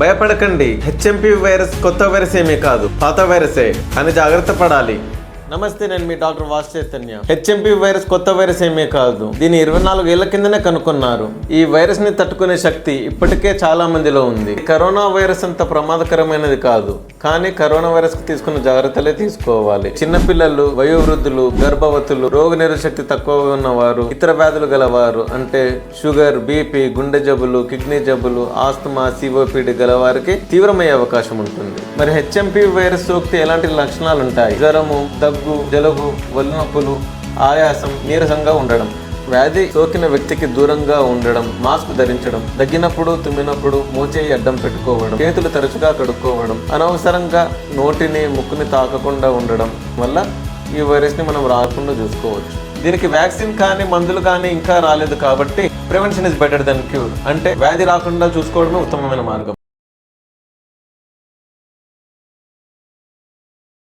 భయపడకండి, HMP virus కొత్త virus ఏమీ కాదు, పాత వైరసే అని జాగ్రత్త పడాలి. నమస్తే, నేను మీ doctor Vasu Chaitanya. HMP virus కొత్త వైరస్ ఏమీ కాదు, దీన్ని 24 ఏళ్ల కిందనే కనుక్కున్నారు. ఈ వైరస్ ని తట్టుకునే శక్తి ఇప్పటికే చాలా మందిలో ఉంది. కరోనా వైరస్ అంత ప్రమాదకరమైనది కాదు, కానీ కరోనా వైరస్ కు తీసుకున్న జాగ్రత్తలే తీసుకోవాలి. చిన్నపిల్లలు, వయోవృద్ధులు, గర్భవతులు, రోగ నిరోధక శక్తి తక్కువగా ఉన్నవారు, ఇతర వ్యాధులు గలవారు అంటే షుగర్, బీపీ, గుండె జబ్బులు, కిడ్నీ జబ్బులు, ఆస్తమా, సిఓపిడి గలవారికి తీవ్రమయ్యే అవకాశం ఉంటుంది. మరి హెచ్ఎంపీ వైరస్ సోకితే ఎలాంటి లక్షణాలు ఉంటాయి? జ్వరము, దగ్గు, జలుబు, ఒళ్ళు నొప్పులు, ఆయాసం, నీరసంగా ఉండడం, వ్యాధి సోకిన వ్యక్తికి దూరంగా ఉండడం, మాస్క్ ధరించడం, దగ్గినప్పుడు, తుమ్మినప్పుడు మూచేయి అడ్డం పెట్టుకోవడం, చేతులు తరచుగా కడుక్కోవడం, అనవసరంగా నోటిని, ముక్కుని తాకకుండా ఉండడం వల్ల ఈ వైరస్ ని మనం రాకుండా చూసుకోవచ్చు. దీనికి వ్యాక్సిన్ కానీ మందులు కానీ ఇంకా రాలేదు కాబట్టి prevention is better than cure, అంటే వ్యాధి రాకుండా చూసుకోవడమే ఉత్తమమైన మార్గం.